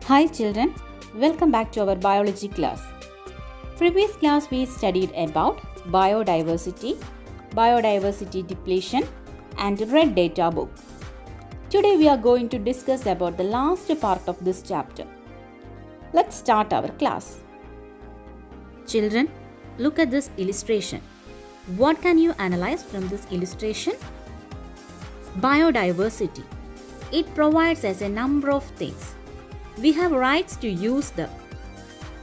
Hi children, welcome back to our biology class. Previous class we studied about biodiversity, biodiversity depletion and red data book. Today we are going to discuss about the last part of this chapter. Let's start our class. Children, look at this illustration. What can you analyze from this illustration? Biodiversity. It provides us a number of things. We have rights to use them.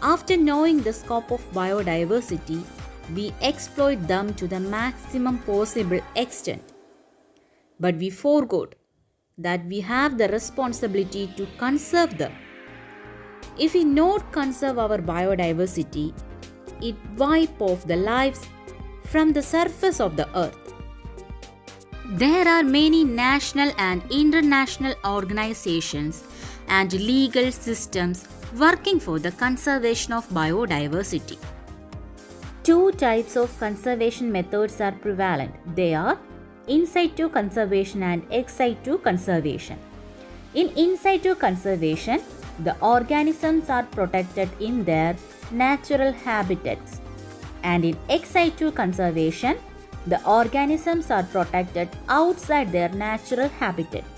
After knowing the scope of biodiversity, we exploit them to the maximum possible extent. But we forgot that we have the responsibility to conserve them. If we not conserve our biodiversity, it wipes off the lives from the surface of the earth. There are many national and international organizations and legal systems working for the conservation of biodiversity. Two types of conservation methods are prevalent. They are in situ conservation and ex situ conservation. In situ conservation, the organisms are protected in their natural habitats, and in ex situ conservation, the organisms are protected outside their natural habitats.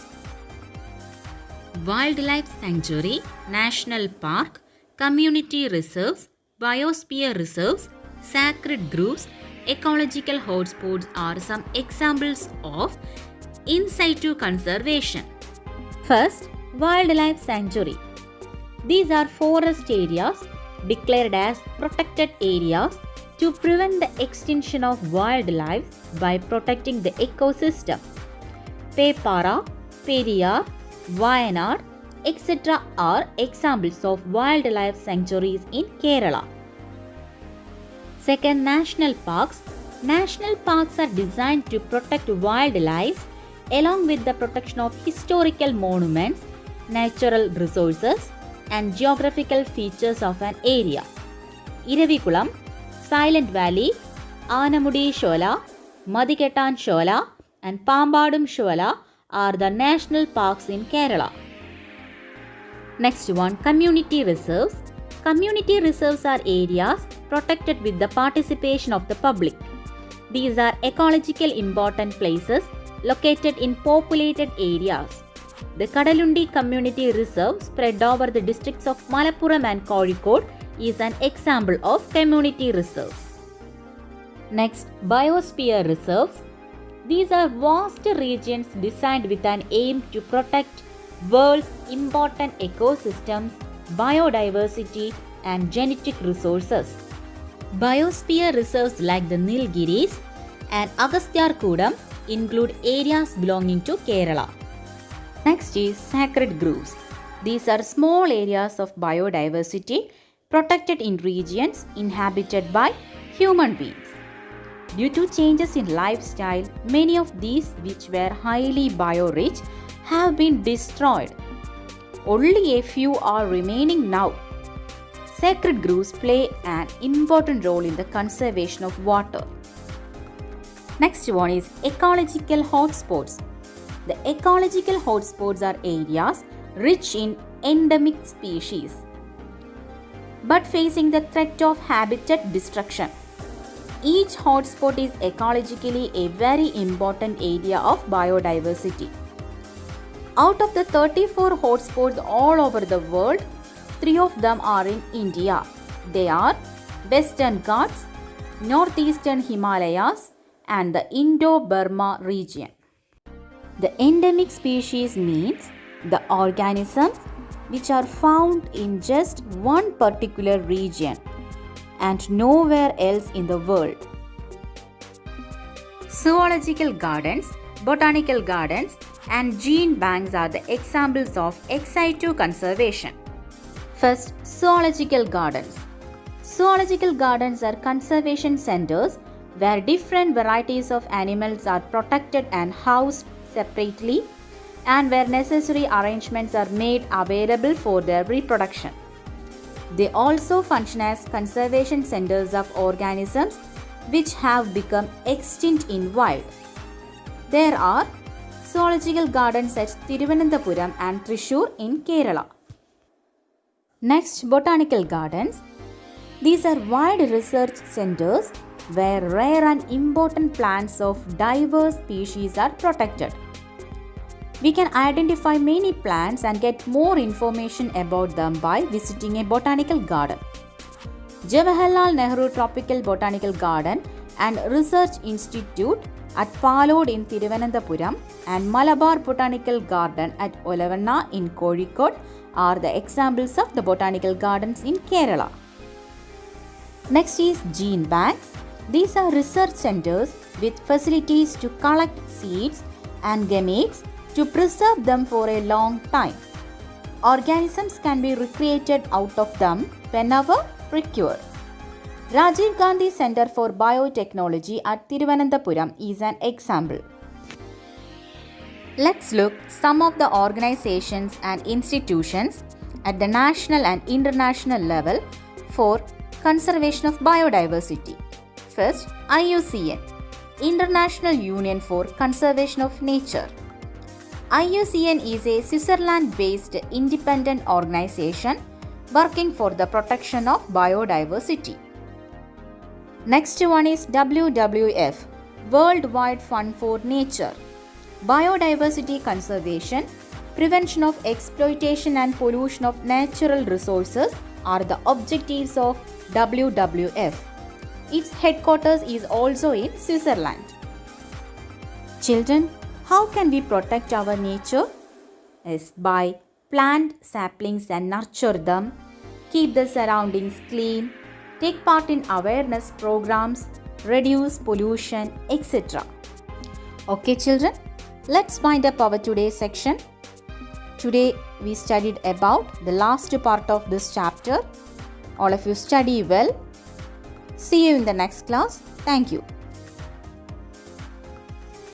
Wildlife sanctuary, national park, community reserves, biosphere reserves, sacred groves, ecological hotspots are some examples of in situ conservation. First, wildlife sanctuary. These are forest areas declared as protected areas to prevent the extinction of wildlife by protecting the ecosystem. Pepara, Periyar, Wayanad, etc. are examples of wildlife sanctuaries in Kerala. Second, national parks. National parks are designed to protect wildlife along with the protection of historical monuments, natural resources, and geographical features of an area. Iravikulam, Silent Valley, Anamudi Shola, Madikettan Shola, and Pambadum Shola are the national parks in Kerala. Next one, community reserves. Community reserves are areas protected with the participation of the public. These are ecologically important places located in populated areas. The Kadalundi Community Reserve, spread over the districts of Malappuram and Kozhikode, is an example of community reserve. Next, biosphere reserves. These are vast regions designed with an aim to protect world's important ecosystems, biodiversity, and genetic resources. Biosphere reserves like the Nilgiris and Agasthyarkudam include areas belonging to Kerala. Next is sacred groves. These are small areas of biodiversity protected in regions inhabited by human beings. Due to changes in lifestyle, many of these which were highly bio-rich have been destroyed. Only a few are remaining now. Sacred groves play an important role in the conservation of water. Next one is ecological hotspots. The ecological hotspots are areas rich in endemic species but facing the threat of habitat destruction. Each hotspot is ecologically a very important area of biodiversity. Out of the 34 hotspots all over the world, 3 of them are in India. They are Western Ghats, Northeastern Himalayas, and the Indo-Burma region. The endemic species means the organisms which are found in just one particular region and nowhere else in the world. Zoological gardens, botanical gardens, and gene banks are the examples of ex situ conservation. First, zoological gardens. Zoological gardens are conservation centers where different varieties of animals are protected and housed separately, and where necessary arrangements are made available for their reproduction. They also function as conservation centers of organisms which have become extinct in wild. There are zoological gardens at Thiruvananthapuram and Thrissur in Kerala. Next, botanical gardens. These are wide research centers where rare and important plants of diverse species are protected. We can identify many plants and get more information about them by visiting a botanical garden. Jawaharlal Nehru Tropical Botanical Garden and Research Institute at Palod in Thiruvananthapuram and Malabar Botanical Garden at Olavanna in Kozhikode are the examples of the botanical gardens in Kerala. Next is gene banks. These are research centers with facilities to collect seeds and gametes to preserve them for a long time. Organisms can be recreated out of them whenever required. Rajiv Gandhi Center for Biotechnology at Thiruvananthapuram is an example. Let's look some of the organizations and institutions at the national and international level for conservation of biodiversity. First, IUCN, International Union for Conservation of Nature. IUCN is a Switzerland-based independent organization working for the protection of biodiversity. Next one is WWF, Worldwide Fund for Nature. Biodiversity conservation, prevention of exploitation and pollution of natural resources are the objectives of WWF. Its headquarters is also in Switzerland. Children, how can we protect our nature? Yes, by plant saplings and nurture them, keep the surroundings clean, take part in awareness programs, reduce pollution, etc. Okay children, let's wind up our today's section. Today we studied about the last part of this chapter. All of you study well. See you in the next class. Thank you.